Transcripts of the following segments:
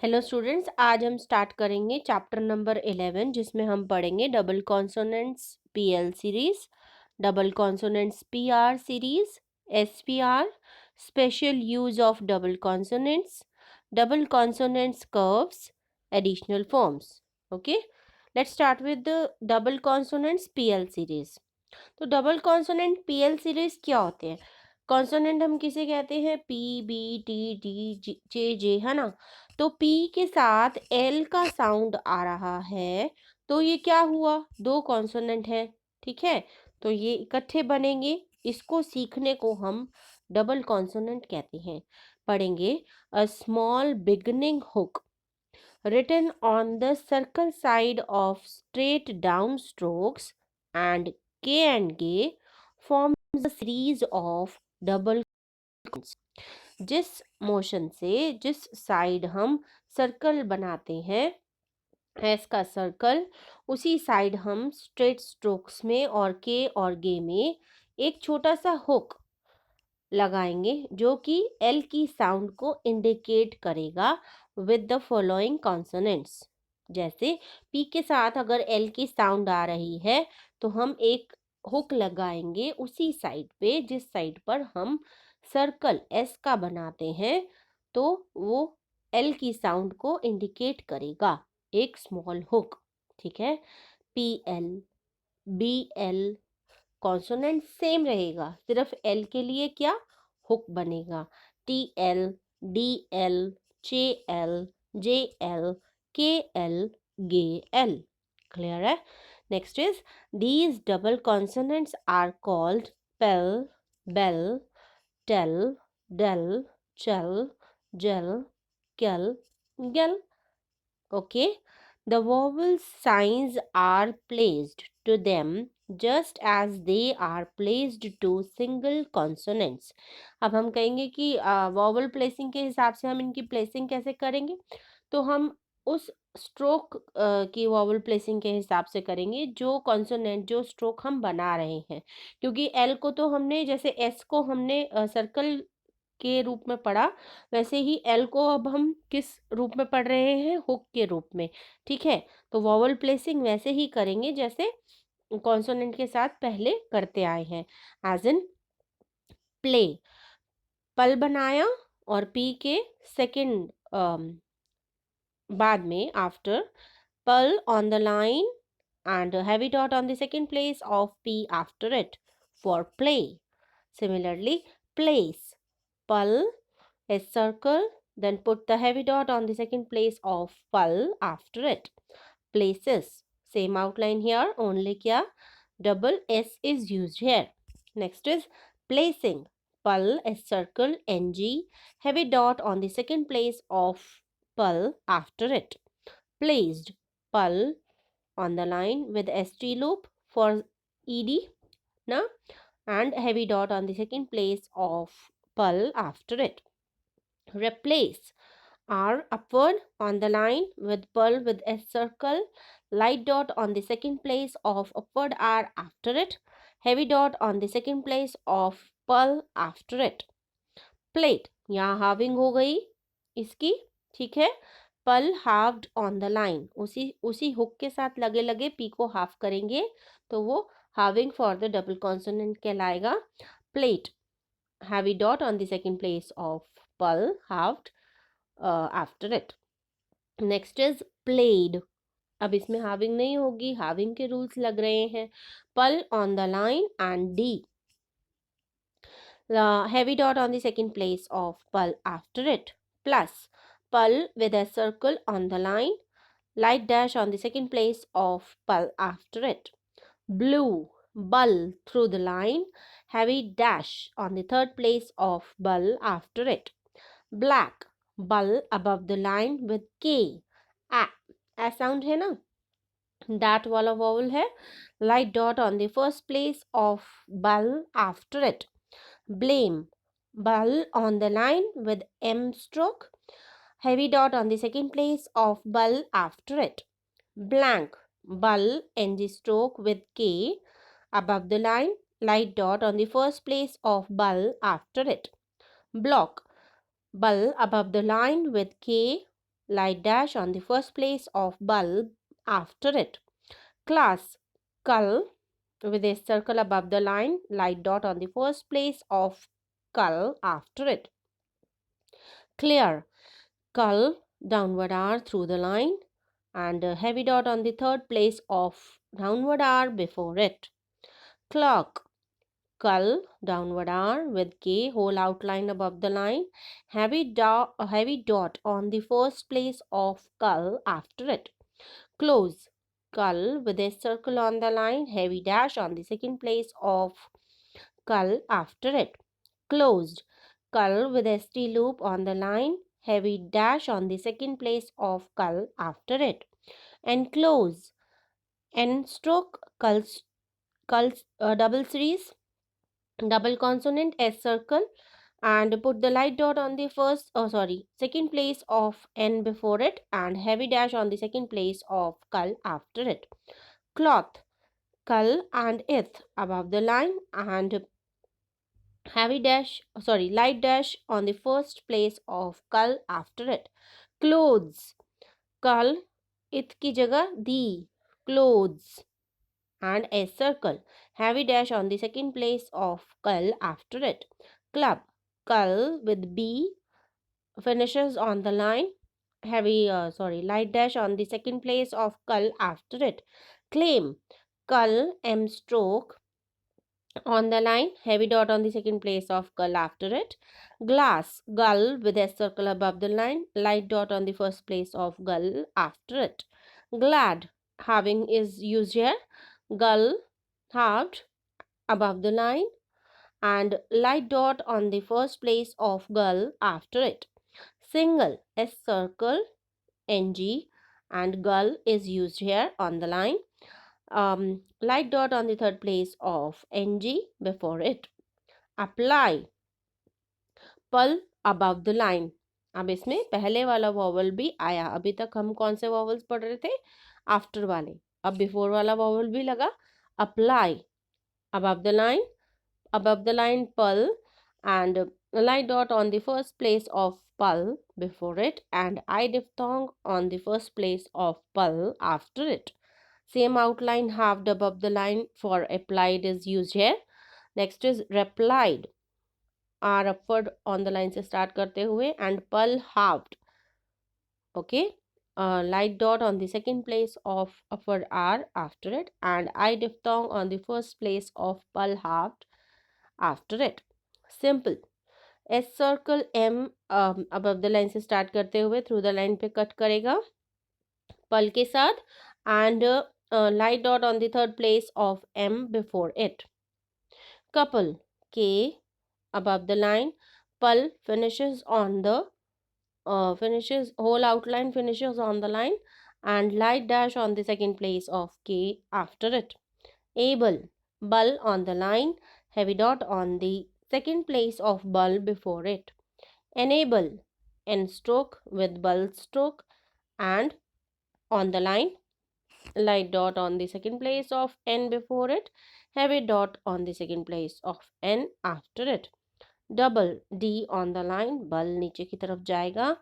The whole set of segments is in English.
Hello students, आज हम start करेंगे चैप्टर नंबर 11 जिसमें हम पढ़ेंगे double consonants PL series, double consonants PR series, SPR, special use of double consonants curves, additional forms. Okay, let's start with the double consonants PL series. तो double consonant PL series क्या होते हैं? Consonant हम किसे कहते हैं? P, B, T, D, जे, जे, है ना. तो पी के साथ एल का साउंड आ रहा है, तो ये क्या हुआ? दो कॉन्सोनेंट है. ठीक है, तो ये इकट्ठे बनेंगे. इसको सीखने को हम डबल कॉन्सोनेंट कहते हैं. पढ़ेंगे. A small beginning hook written on the circle side of straight down strokes and K and K forms a series of double counts. जिस मोशन से जिस साइड हम सर्कल बनाते हैं, एस का सर्कल, उसी साइड हम स्ट्रेट स्ट्रोक्स में और के और गे में एक छोटा सा हुक लगाएंगे जो कि एल की साउंड को इंडिकेट करेगा विद द फॉलोइंग कॉन्सोनेंट्स. जैसे पी के साथ अगर एल की साउंड आ रही है तो हम एक हुक लगाएंगे उसी साइड पे जिस साइड पर हम सर्कल एस का बनाते हैं, तो वो एल की साउंड को इंडिकेट करेगा. एक स्मॉल हुक. ठीक है, P L, B L, consonant same रहेगा, सिर्फ एल के लिए क्या हुक बनेगा? टी एल, डी एल, जे एल, जे एल, के एल, गे एल. क्लियर है? Next is these double consonants are called पेल, बेल, टेल, डेल, चल, जेल, केल, गेल. Okay, the vowel signs are placed to them just as they are placed to single consonants. अब हम कहेंगे कि वॉवल प्लेसिंग के हिसाब से हम इनकी प्लेसिंग कैसे करेंगे, तो हम उस स्ट्रोक की वॉवल प्लेसिंग के हिसाब से करेंगे जो कॉन्सोनेंट, जो स्ट्रोक हम बना रहे हैं. क्योंकि एल को तो हमने, जैसे एस को हमने सर्कल के रूप में पढ़ा, वैसे ही एल को अब हम किस रूप में पढ़ रहे हैं? हुक के रूप में. ठीक है, तो वॉवल प्लेसिंग वैसे ही करेंगे जैसे कॉन्सोनेंट के साथ पहले करते आए हैं. एज इन प्ले, पल बनाया और पी के सेकंड बाद में आफ्टर, पल on the line and a heavy dot on the second place of P after it for play. Similarly, place, pal, a circle, then put the heavy dot on the second place of pal after it. Places, same outline here, only kya double S is used here. Next is placing, pal, a circle, ng, heavy dot on the second place of pal after it. Placed, pal, on the line with st loop for ed na, and heavy dot on the second place of pal after it. Replace, r upward on the line with pal with a circle, light dot on the second place of upward r after it, heavy dot on the second place of pal after it. Plate, यहाँ having हो गई इसकी. ठीक है, पल halved on the line, उसी hook के साथ लगे लगे पी को हाफ करेंगे तो वो halving for the double consonant कहलाएगा. Plate, heavy dot on the second place of pull halved after it. Next is played. अब इसमें हाविंग नहीं होगी, हाविंग के रूल्स लग रहे हैं. पल on the line and D, the heavy dot on the second place of pal after it, plus pal with a circle on the line, light dash on the second place of pal after it. Blue, bull through the line, heavy dash on the third place of bull after it. Black, bull above the line with k, a sound है ना, that वाला vowel है. Light dot on the first place of bull after it. Blame, bull on the line with M stroke, heavy dot on the second place of bull after it. Blank, bull ng stroke with K above the line, light dot on the first place of bull after it. Block, bull above the line with K, light dash on the first place of bulb after it. Class, cull with a circle above the line, light dot on the first place of cull after it. Clear, cull downward R through the line and a heavy dot on the third place of downward R before it. Clock, cull downward R with K whole outline above the line, a heavy dot on the first place of cull after it. Close, cull with a circle on the line, heavy dash on the second place of cull after it. Closed, cull with a ST loop on the line, heavy dash on the second place of cull after it. Enclose, N stroke, double series, double consonant S circle, and put the light dot on the second place of N before it and heavy dash on the second place of cull after it. Cloth, cull and ith above the line and light dash on the first place of cull after it. Clothes, cull ith की जगह the, clothes and a circle, heavy dash on the second place of cull after it. Club, cull with B finishes on the line, light dash on the second place of cull after it. Claim, cull M stroke on the line, heavy dot on the second place of cull after it. Glass, gull with a circle above the line, light dot on the first place of gull after it. Glad, halving is used here, gull halved above the line and light dot on the first place of gull after it. Single, S circle, NG and gull is used here on the line. Light dot on the third place of NG before it. Apply, पल above the line. अब इसमें पहले वाला vowel भी आया. अभी तक हम कौन से वॉवल्स पढ़ रहे थे? आफ्टर वाले. अब बिफोर वाला वॉवल भी लगा. Apply, above the line pul and light dot on the first place of pul before it and I diphthong on the first place of pul after it. Same outline halved above the line for applied is used here. Next is replied, R upward on the line से start करते हुए and pul halved. Okay. Light dot on the second place of upward R after it and I diphthong on the first place of pul halved after it. Simple. S circle M above the line से start करते हुए through the line पे cut करेगा पल के साथ and light dot on the third place of M before it. Couple, K above the line, pul finishes on the whole outline finishes on the line and light dash on the second place of K after it. Able, bull on the line, heavy dot on the second place of bull before it. Enable, N stroke with bull stroke and on the line, light dot on the second place of N before it, heavy dot on the second place of N after it. Double, D on the line, bull नीचे की तरफ जाएगा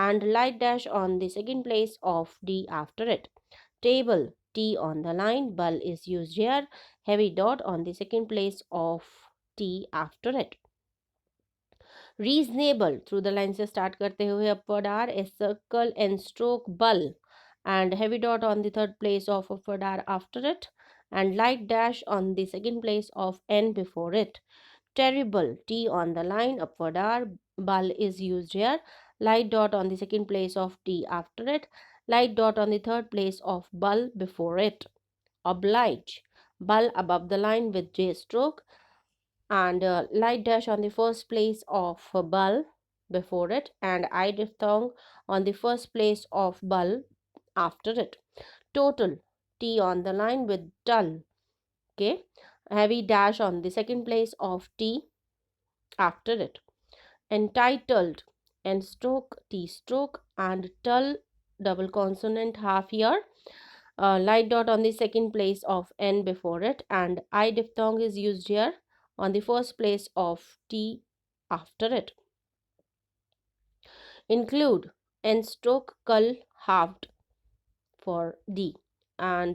and light dash on the second place of D after it. Table, T on the line, bull is used here, heavy dot on the second place of T after it. Reasonable, through the line से start करते हुए upward R, a circle and stroke bull and heavy dot on the third place of upward R after it and light dash on the second place of N before it. Terrible, T on the line, upward R, bull is used here, light dot on the second place of T after it, light dot on the third place of bull before it. Oblige, bull above the line with J stroke and light dash on the first place of bull before it and I diphthong on the first place of bull after it. Total, T on the line with dull, okay, heavy dash on the second place of T after it. Entitled, N stroke, T stroke and tull double consonant half here, light dot on the second place of N before it and I diphthong is used here on the first place of T after it. Include, N stroke cull halved for D, and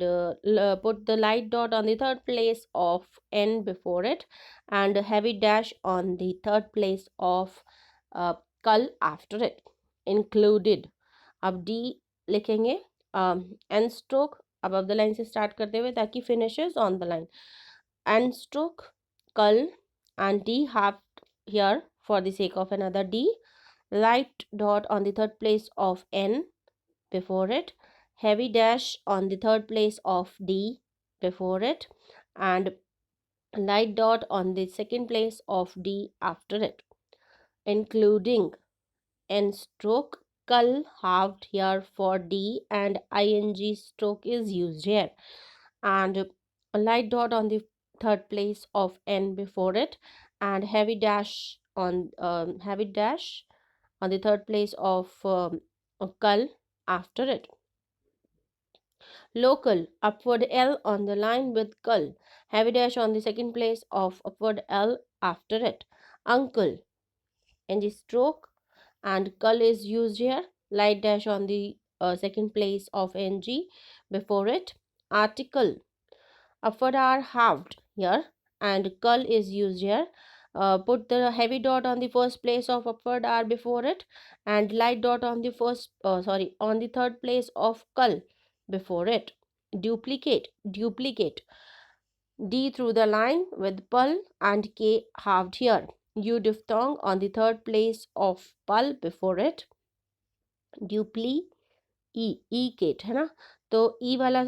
put the light dot on the third place of N before it, and a heavy dash on the third place of cull after it, included. अब D लिखेंगे N stroke above the line से start करते हुए ताकि finishes on the line. N stroke cull and D have here for the sake of another D, light dot on the third place of N before it, heavy dash on the third place of D before it, and light dot on the second place of D after it, including N stroke cull halved here for D, and ing stroke is used here, and a light dot on the third place of N before it, and heavy dash on the third place of cull after it. Local, upward L on the line with cull, heavy dash on the second place of upward L after it. Uncle, in the stroke, and cull is used here, light dash on the second place of ng before it. Article, upward R halved here, and cull is used here. Put the heavy dot on the first place of upward R before it, and light dot on the on the third place of cull before it. Duplicate D through the line with pull and K halved here. U diphthong on the third place of pull before it. Duplicate है ना, तो ई वाला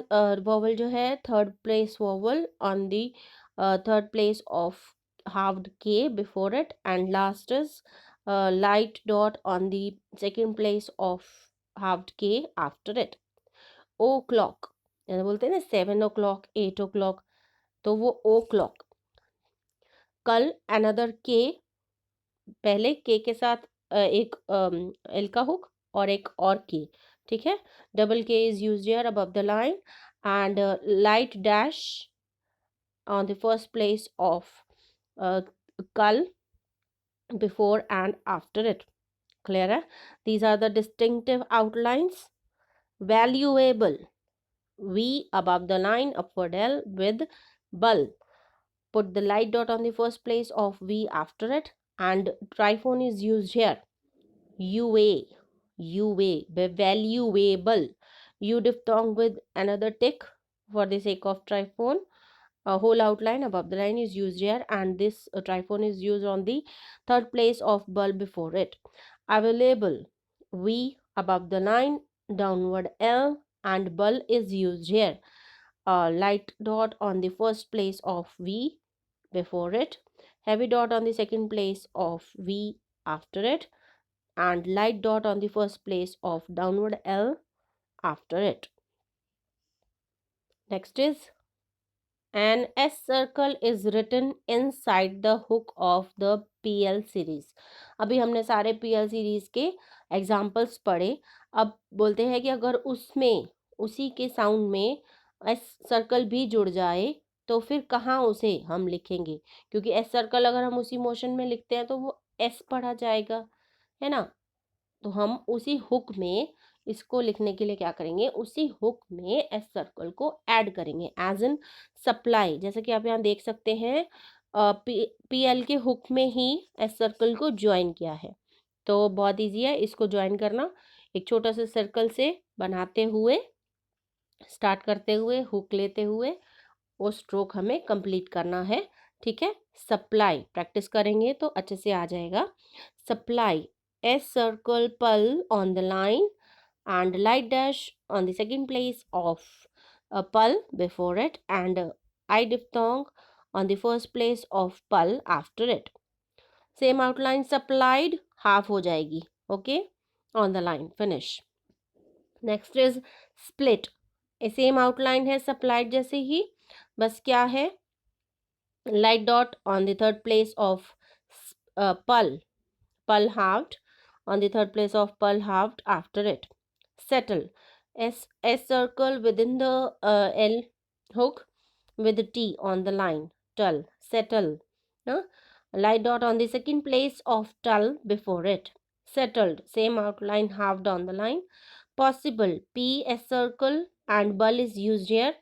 vowel जो है third place vowel on the third place of halved K before it, and last is light dot on the second place of halved K after it. O'clock, बोलते हैं ना 7 o'clock 8 o'clock, तो वो o'clock. कल another के, पहले के साथ एक एल का हुक और एक और के, ठीक है. Double K is used here above the line, and light dash on the first place of cull before and after it. Clear है? These are the distinctive outlines. Valuable, V above the line, upward L with bull. Put the light dot on the first place of V after it, and triphone is used here. UA, valuable. U diphthong with another tick for the sake of triphone. A whole outline above the line is used here, and this triphone is used on the third place of bull before it. Available, V above the line, downward L, and bull is used here. Light dot on the first place of V before it, heavy dot on the second place of V after it, and light dot on the first place of downward L after it. Next is an S circle is written inside the hook of the PL series. अभी हमने सारे PL series के examples पढ़े. अब बोलते हैं कि अगर उसमें उसी के साउंड में एस सर्कल भी जुड़ जाए तो फिर कहाँ उसे हम लिखेंगे, क्योंकि एस सर्कल अगर हम उसी मोशन में लिखते हैं तो वो एस पढ़ा जाएगा, है ना. तो हम उसी हुक में इसको लिखने के लिए क्या करेंगे, उसी हुक में एस सर्कल को ऐड करेंगे, एज इन सप्लाई. जैसे कि आप यहाँ देख सकते हैं पीएल के हुक में ही एस सर्कल को ज्वाइन किया है, तो बहुत इजी है इसको ज्वाइन करना. एक छोटा सा सर्कल से बनाते हुए, स्टार्ट करते हुए, हुक लेते हुए वो स्ट्रोक हमें कंप्लीट करना है, ठीक है. सप्लाई प्रैक्टिस करेंगे तो अच्छे से आ जाएगा. Supply, S circle pull on the line, and light dash on the second place of a pull before it, and I diphthong on the first place of pull after it. Same outline supplied, half हो जाएगी, okay, on the line. Finish. Next is split. Same outline है supplied जैसे ही, बस क्या है, light dot on the third place of pull halved on the third place of pull halved after it. Settle, S circle within the L hook with T on the line. Tull, settle. Light dot on the second place of tull before it. settled, same outline halved on the line. Possible, P a circle and bull is used here.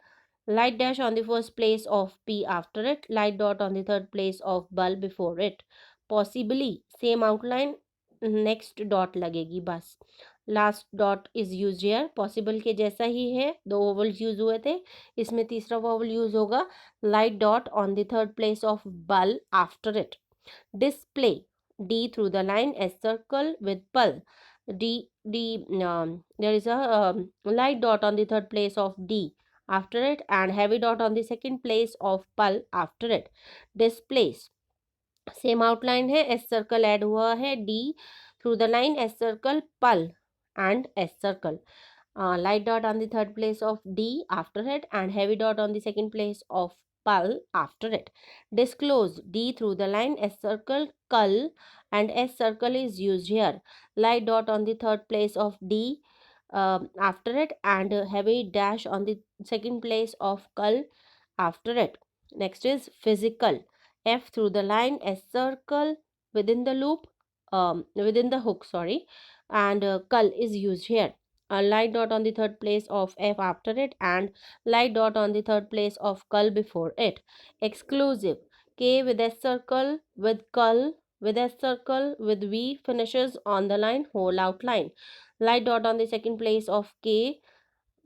Light dash on the first place of P after it, light dot on the third place of bull before it. Possibly, same outline, next dot लगेगी बस. Last dot is use hair. Possible के जैसा ही है, दो vowels use हुए थे, इसमें तीसरा वोवल यूज होगा. Light dot on the third place of bull after it. Display, D through the line, S circle with pull. There is a light dot on the third place of D after it and heavy dot on the second place of pull after it. Displace, same outline है, S circle add हुआ है, D through the line, S circle pull and S circle. Light dot on the third place of D after it and heavy dot on the second place of pull after it. Disclose, D through the line, S circle, cull and S circle is used here. Light dot on the third place of D after it and heavy dash on the second place of cull after it. Next is physical. F through the line, S circle within the loop, within the hook, sorry, and cull is used here. A light dot on the third place of F after it and light dot on the third place of cull before it. Exclusive, K with S circle with cull with S circle with V finishes on the line, whole outline. Light dot on the second place of K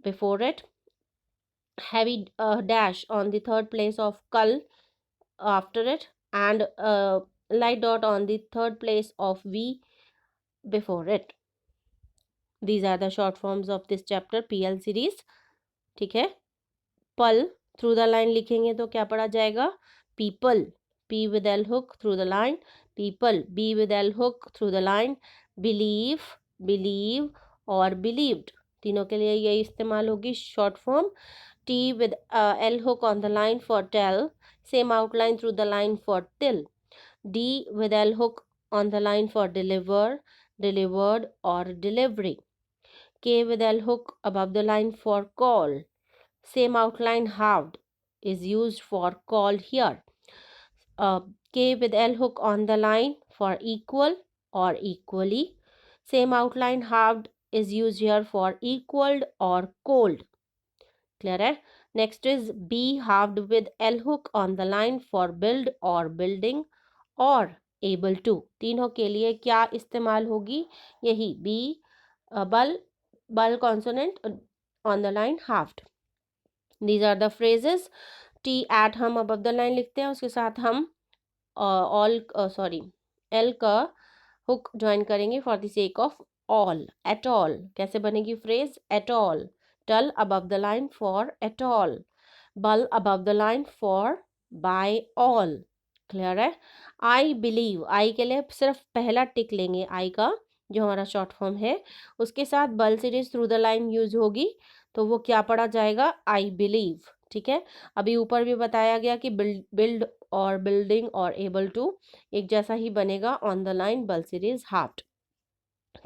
before it, heavy dash on the third place of cull after it and light dot on the third place of V before it. These are the short forms of this chapter PL series. ठीक है. पल through the line लिखेंगे तो क्या पढ़ा जाएगा? People, P with L hook through the line, people, B with L hook through the line, believe, believe और believed, तीनों के लिए यही इस्तेमाल होगी short form. T with L hook on the line for tell, same outline through the line for till. D with L hook on the line for deliver, delivered or delivery. K with L hook above the line for call, same outline halved is used for call here. K with L hook on the line for equal or equally, same outline halved is used here for equaled or cold. Clear है. Next is B halved with L hook on the line for build or building or able to. तीनों के लिए क्या इस्तेमाल होगी? यही B बल consonant on the line halved. These are the phrases. T at हम above the line लिखते हैं, उसके साथ हम L का हुक ज्वाइन करेंगे for the sake of all. At all कैसे बनेगी phrase? At all. Tull above the line for at all. Bull above the line for by all. Clear है. आई बिलीव, आई के लिए सिर्फ पहला टिक लेंगे आई का जो हमारा शॉर्ट फॉर्म है, उसके साथ बल series through the line use होगी तो वो क्या पढ़ा जाएगा? I believe. ठीक है. अभी ऊपर भी बताया गया कि बिल्ड और बिल्डिंग और एबल टू एक जैसा ही बनेगा ऑन द लाइन बल सीरीज हार्ट.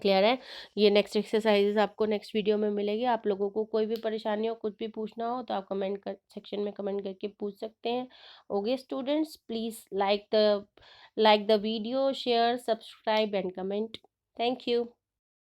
क्लियर है. ये नेक्स्ट एक्सरसाइजेस आपको नेक्स्ट वीडियो में मिलेगी. आप लोगों को कोई भी परेशानी हो, कुछ भी पूछना हो तो आप कमेंट कर सेक्शन में कमेंट करके पूछ सकते हैं. Okay students, please like the video, share, subscribe and comment. Thank you.